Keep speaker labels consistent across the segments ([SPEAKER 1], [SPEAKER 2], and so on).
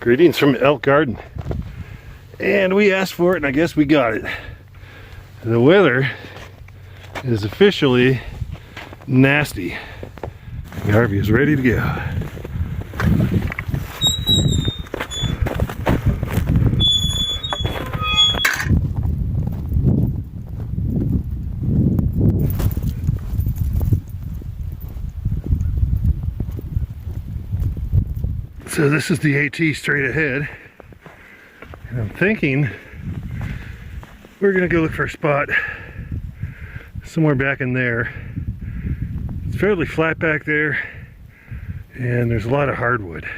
[SPEAKER 1] Greetings from Elk Garden. And we asked for it and I guess we got it. The weather is officially nasty. Garvey is ready to go. So this is the AT straight ahead, and I'm thinking we're gonna go look for a spot somewhere back in there. It's fairly flat back there, and there's a lot of hardwood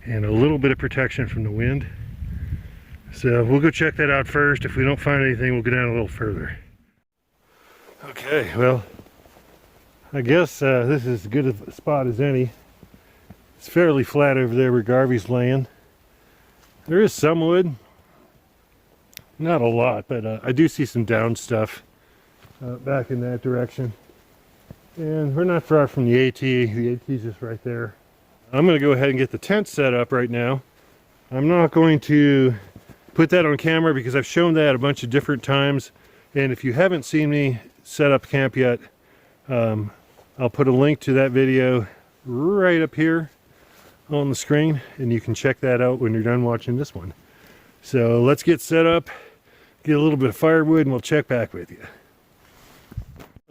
[SPEAKER 1] and a little bit of protection from the wind. So we'll go check that out first. If we don't find anything, we'll go down a little further. Okay, well, I guess this is as good a spot as any. It's fairly flat over there where Garvey's laying. There is some wood, not a lot, but I do see some down stuff back in that direction. And we're not far from the AT. The AT's just right there. I'm going to go ahead and get the tent set up right now. I'm not going to put that on camera because I've shown that a bunch of different times. And if you haven't seen me set up camp yet, I'll put a link to that video right up here on the screen, and you can check that out when you're done watching this one. So let's get set up, get a little bit of firewood, and we'll check back with you.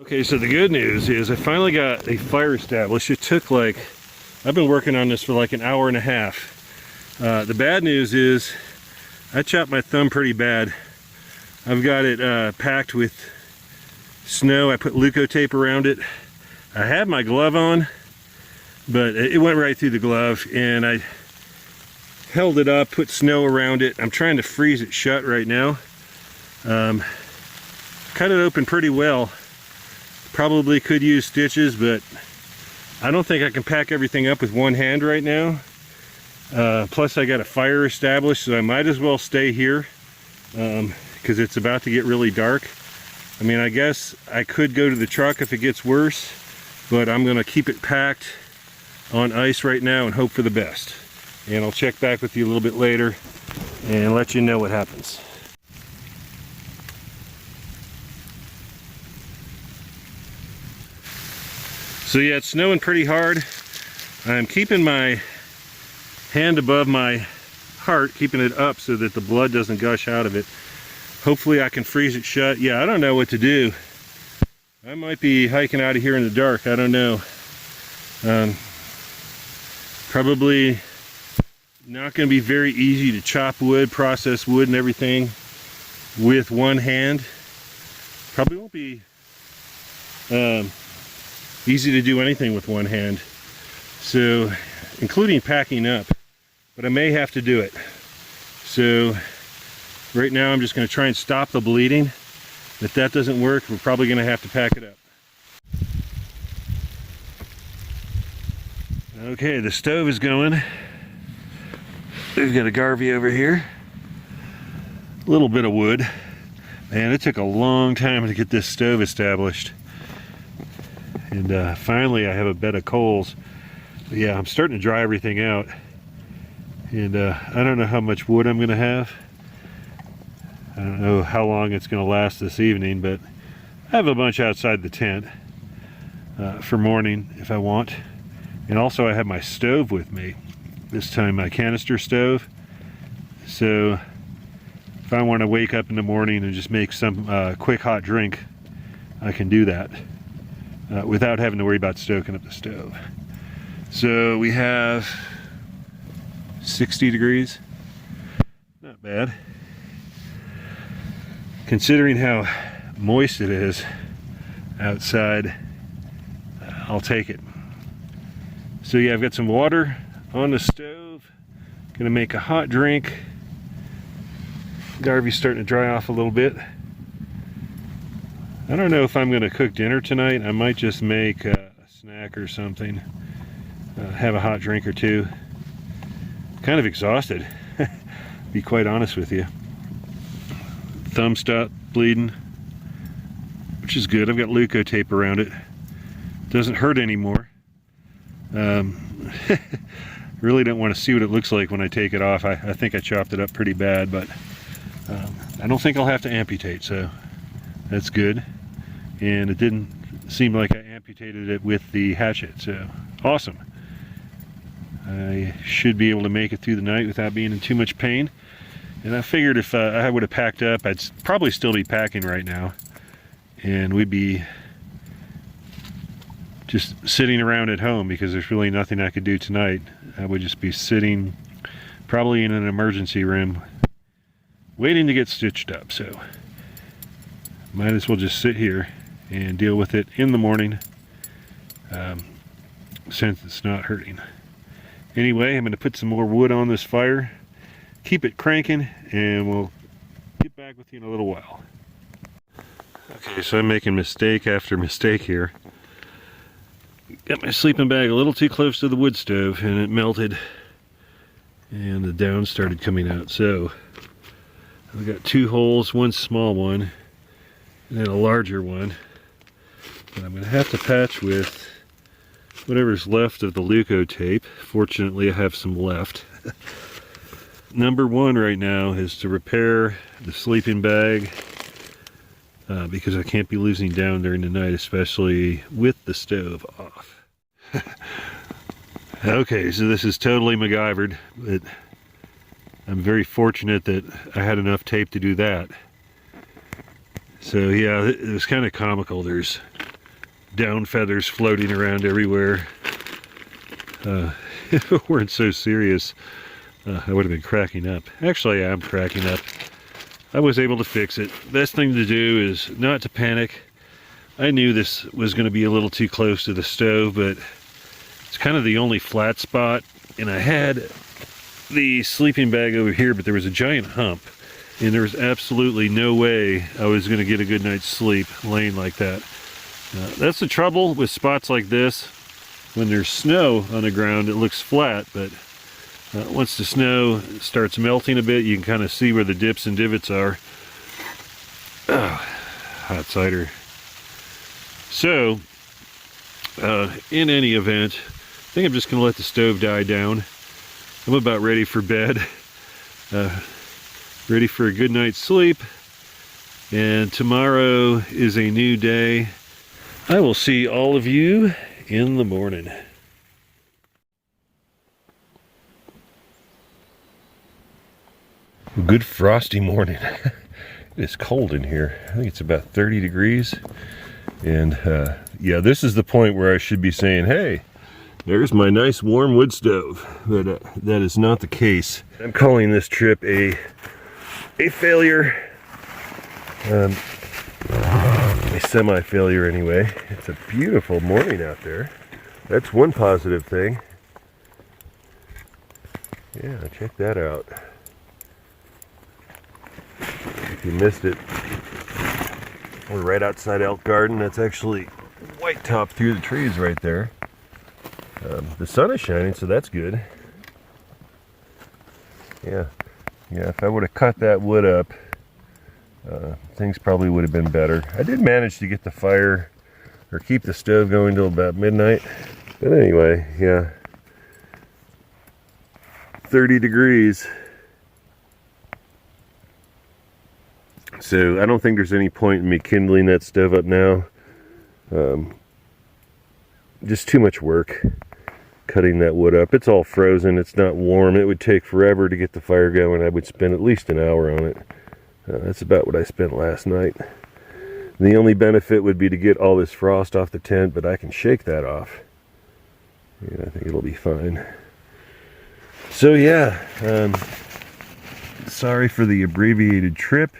[SPEAKER 1] Okay, so the good news is I finally got a fire established. It took I've been working on this for like an hour and a half. The bad news is I chopped my thumb pretty bad. I've got it packed with snow. I put Leukotape around it. I had my glove on, but it went right through the glove, and I held it up, put snow around it. I'm trying to freeze it shut right now. Cut it open pretty well. Probably could use stitches, but I don't think I can pack everything up with one hand right now. Plus I got a fire established, so I might as well stay here because it's about to get really dark. I mean, I guess I could go to the truck if it gets worse, but I'm gonna keep it packed on ice right now and hope for the best. And I'll check back with you a little bit later and let you know what happens. So yeah, it's snowing pretty hard. I'm keeping my hand above my heart, keeping it up so that the blood doesn't gush out of it. Hopefully I can freeze it shut. Yeah, I don't know what to do. I might be hiking out of here in the dark, I don't know. Probably not going to be very easy to chop wood, process wood and everything with one hand. Probably won't be easy to do anything with one hand. So, including packing up. But I may have to do it. So, right now I'm just going to try and stop the bleeding. If that doesn't work, we're probably going to have to pack it up. Okay, the stove is going. We've got a Garvey over here. A little bit of wood. Man, it took a long time to get this stove established. And finally I have a bed of coals. But yeah, I'm starting to dry everything out. And I don't know how much wood I'm going to have. I don't know how long it's going to last this evening, but I have a bunch outside the tent for morning if I want. And also I have my stove with me, this time my canister stove. So if I want to wake up in the morning and just make some quick hot drink, I can do that without having to worry about stoking up the stove. So we have 60 degrees, not bad. Considering how moist it is outside, I'll take it. So yeah, I've got some water on the stove. Gonna make a hot drink. Garvey's starting to dry off a little bit. I don't know if I'm gonna cook dinner tonight. I might just make a snack or something. Have a hot drink or two. Kind of exhausted, be quite honest with you. Thumb stopped bleeding, which is good. I've got Leukotape around it. Doesn't hurt anymore. Really don't want to see what it looks like when I take it off. I think I chopped it up pretty bad, but I don't think I'll have to amputate, so that's good. And it didn't seem like I amputated it with the hatchet, so awesome. I should be able to make it through the night without being in too much pain. And I figured if I would have packed up, I'd probably still be packing right now. And we'd be just sitting around at home because there's really nothing I could do tonight. I would just be sitting probably in an emergency room waiting to get stitched up. So might as well just sit here and deal with it in the morning since it's not hurting. Anyway, I'm going to put some more wood on this fire, keep it cranking, and we'll get back with you in a little while. Okay, so I'm making mistake after mistake here. Got my sleeping bag a little too close to the wood stove and it melted and the down started coming out. So I've got two holes, one small one and then a larger one that I'm going to have to patch with whatever's left of the Leuco tape. Fortunately, I have some left. Number one right now is to repair the sleeping bag because I can't be losing down during the night, especially with the stove off. Okay, so this is totally MacGyvered, but I'm very fortunate that I had enough tape to do that. So yeah, it was kind of comical. There's down feathers floating around everywhere. If it weren't so serious, I would have been cracking up. Actually, I'm cracking up. I was able to fix it. Best thing to do is not to panic. I knew this was going to be a little too close to the stove, but it's kind of the only flat spot. And I had the sleeping bag over here, but there was a giant hump. And there was absolutely no way I was going to get a good night's sleep laying like that. That's the trouble with spots like this. When there's snow on the ground, it looks flat, but once the snow starts melting a bit, you can kind of see where the dips and divots are. Oh, hot cider. So, in any event, I think I'm just going to let the stove die down. I'm about ready for bed. Ready for a good night's sleep. And tomorrow is a new day. I will see all of you in the morning. Good frosty morning. It's cold in here. I think it's about 30 degrees. And yeah, this is the point where I should be saying, hey, there's my nice warm wood stove. But that is not the case. I'm calling this trip a failure. A semi-failure anyway. It's a beautiful morning out there. That's one positive thing. Yeah, check that out. If you missed it, we're right outside Elk Garden. That's actually white top through the trees right there. The sun is shining, so that's good. Yeah, if I would have cut that wood up, things probably would have been better. I did manage to get the fire, or keep the stove going till about midnight. But anyway, yeah, 30 degrees. So I don't think there's any point in me kindling that stove up now. Just too much work cutting that wood up. It's all frozen, it's not warm. It would take forever to get the fire going. I would spend at least an hour on it. That's about what I spent last night. The only benefit would be to get all this frost off the tent, but I can shake that off. Yeah, I think it'll be fine. So yeah, sorry for the abbreviated trip.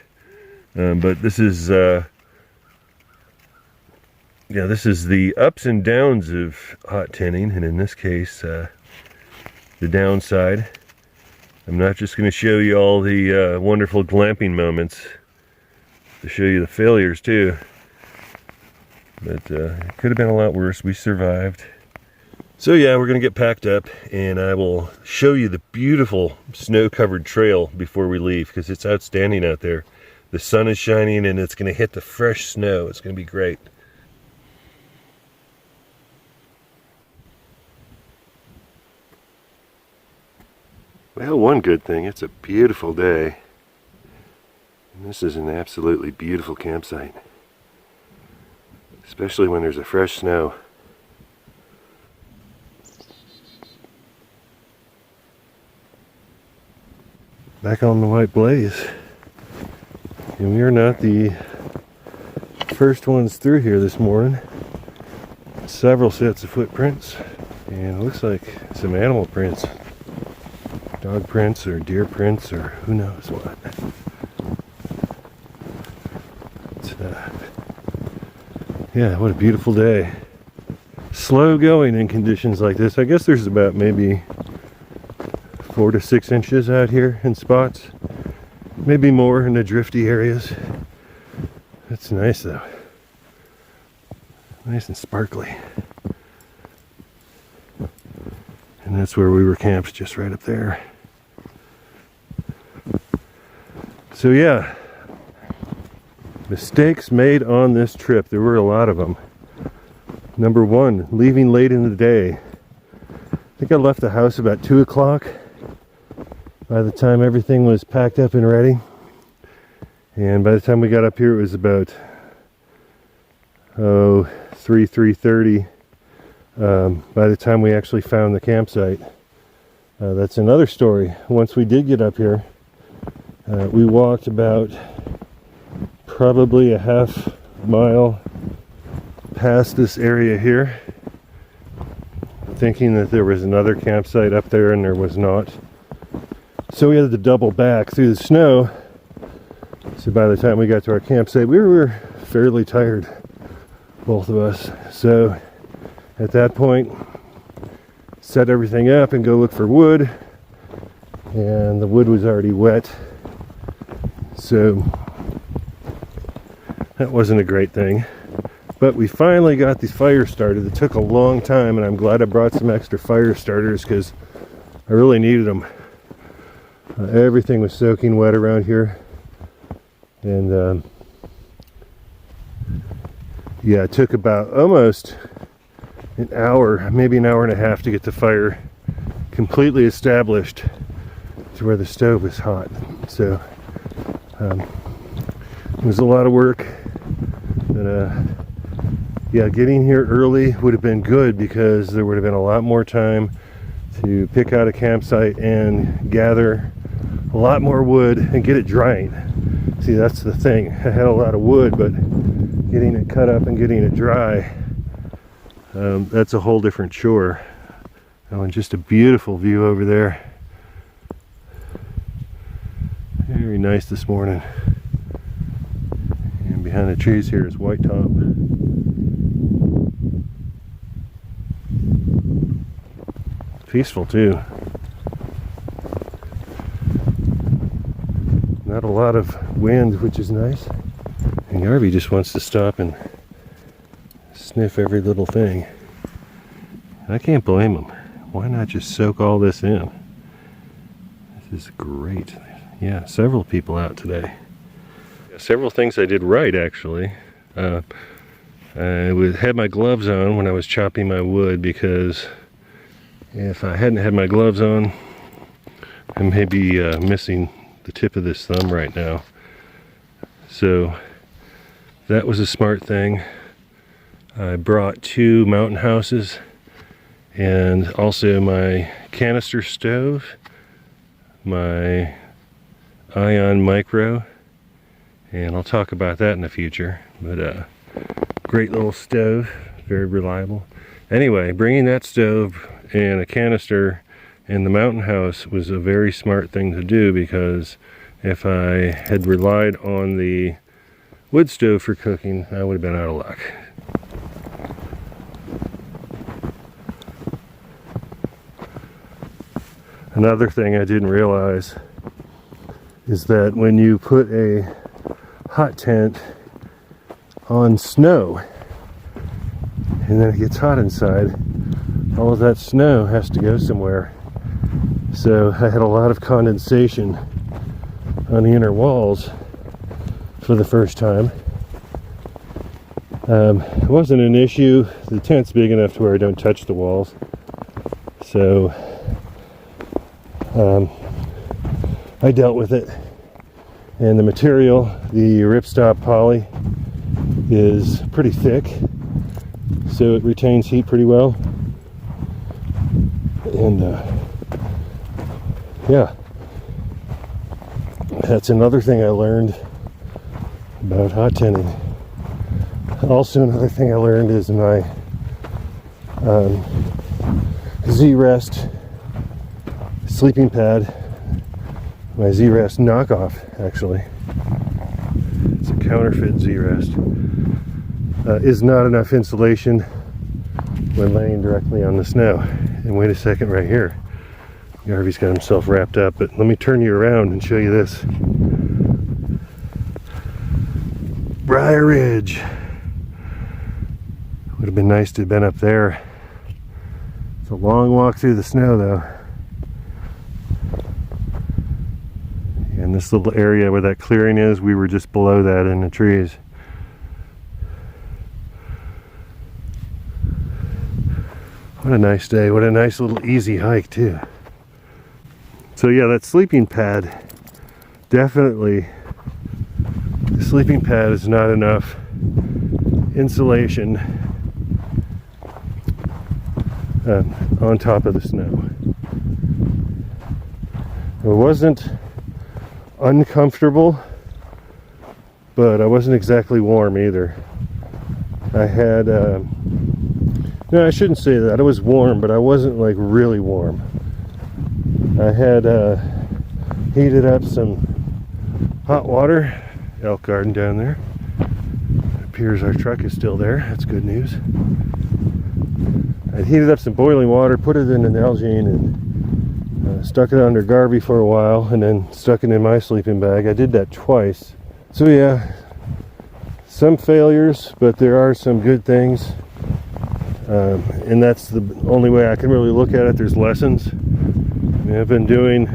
[SPEAKER 1] But this is this is the ups and downs of hot tinning, and in this case the downside. I'm not just going to show you all the wonderful glamping moments, to show you the failures too, but it could have been a lot worse. We survived. So yeah, we're going to get packed up, and I will show you the beautiful snow-covered trail before we leave, because it's outstanding out there. The sun is shining and it's going to hit the fresh snow. It's going to be great.
[SPEAKER 2] Well, one good thing, it's a beautiful day. And this is an absolutely beautiful campsite. Especially when there's a fresh snow.
[SPEAKER 1] Back on the White Blaze. And we are not the first ones through here this morning. Several sets of footprints. And it looks like some animal prints. Dog prints or deer prints or who knows what. Yeah, what a beautiful day. Slow going in conditions like this. I guess there's about maybe 4 to 6 inches out here in spots. Maybe more in the drifty areas. That's nice though. Nice and sparkly. And that's where we were camped, just right up there. So yeah, mistakes made on this trip. There were a lot of them. Number one, leaving late in the day. I think I left the house about 2 o'clock. By the time everything was packed up and ready. And by the time we got up here, it was about 3:30. By the time we actually found the campsite. That's another story. Once we did get up here, we walked about probably a half mile past this area here, thinking that there was another campsite up there, and there was not. So we had to double back through the snow. So by the time we got to our campsite, we were fairly tired, both of us. So at that point, set everything up and go look for wood. And the wood was already wet. So that wasn't a great thing. But we finally got the fire started. It took a long time, and I'm glad I brought some extra fire starters because I really needed them. Everything was soaking wet around here. And yeah, it took about almost an hour, maybe an hour and a half to get the fire completely established to where the stove was hot. So it was a lot of work. But yeah, getting here early would have been good because there would have been a lot more time to pick out a campsite and gather a lot more wood and get it drying. See, that's the thing. I had a lot of wood, but getting it cut up and getting it dry, that's a whole different chore. Oh, and just a beautiful view over there. Very nice this morning. And behind the trees here is White Top. Peaceful too. Not a lot of wind, which is nice. And Garvey just wants to stop and sniff every little thing. I can't blame him. Why not just soak all this in? This is great. Yeah, several people out today. Several things I did right, actually. I had my gloves on when I was chopping my wood, because if I hadn't had my gloves on, I may be missing the tip of this thumb right now. So that was a smart thing. I brought 2 mountain houses and also my canister stove, my Ion Micro, and I'll talk about that in the future. But great little stove, very reliable. Anyway, bringing that stove and a canister in the mountain house was a very smart thing to do, because if I had relied on the wood stove for cooking, I would have been out of luck. Another thing I didn't realize is that when you put a hot tent on snow and then it gets hot inside, all of that snow has to go somewhere. So I had a lot of condensation on the inner walls for the first time. It wasn't an issue. The tent's big enough to where I don't touch the walls. So
[SPEAKER 2] I dealt with it. And the material, the ripstop poly, is pretty thick, so it retains heat pretty well. And yeah, that's another thing I learned about hot tinning. Also, another thing I learned is my Z-Rest sleeping pad, my Z-Rest knockoff actually, it's a counterfeit Z-Rest, is not enough insulation when laying directly on the snow. And wait a second, right here, Garvey's got himself wrapped up, but let me turn you around and show you this. Briar Ridge. Would have been nice to have been up there. It's a long walk through the snow though. And this little area where that clearing is, we were just below that in the trees. What a nice day. What a nice little easy hike too. So yeah, that sleeping pad, definitely, the sleeping pad is not enough insulation on top of the snow. It wasn't uncomfortable, but I wasn't exactly warm either. I had, no, I shouldn't say that. I was warm, but I wasn't like really warm. I had heated up some hot water. Elk Garden down there. It appears our truck is still there. That's good news. I heated up some boiling water, put it in an Nalgene, and stuck it under Garvey for a while, and then stuck it in my sleeping bag. I did that twice. So yeah, some failures, but there are some good things. And that's the only way I can really look at it. There's lessons. I mean, I've been doing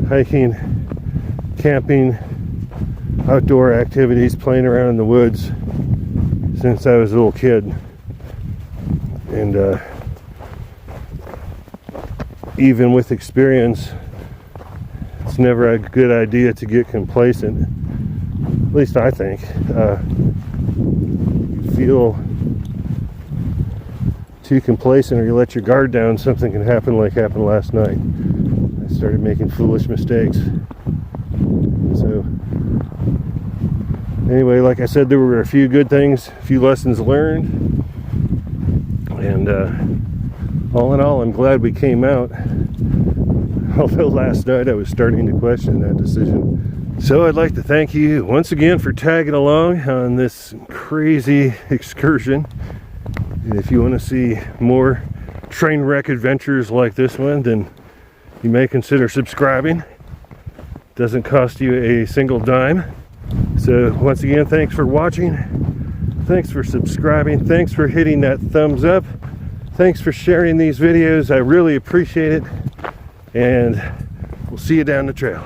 [SPEAKER 2] hiking, camping, outdoor activities, playing around in the woods since I was a little kid. And even with experience, it's never a good idea to get complacent. At least I think. You feel too complacent or you let your guard down, something can happen like happened last night. I started making foolish mistakes. So anyway, like I said, there were a few good things, a few lessons learned. And all in all, I'm glad we came out. Although last night I was starting to question that decision. So I'd like to thank you once again for tagging along on this crazy excursion. And if you want to see more train wreck adventures like this one, then you may consider subscribing. Doesn't cost you a single dime. So once again, thanks for watching. Thanks for subscribing. Thanks for hitting that thumbs up. Thanks for sharing these videos. I really appreciate it. And we'll see you down the trail.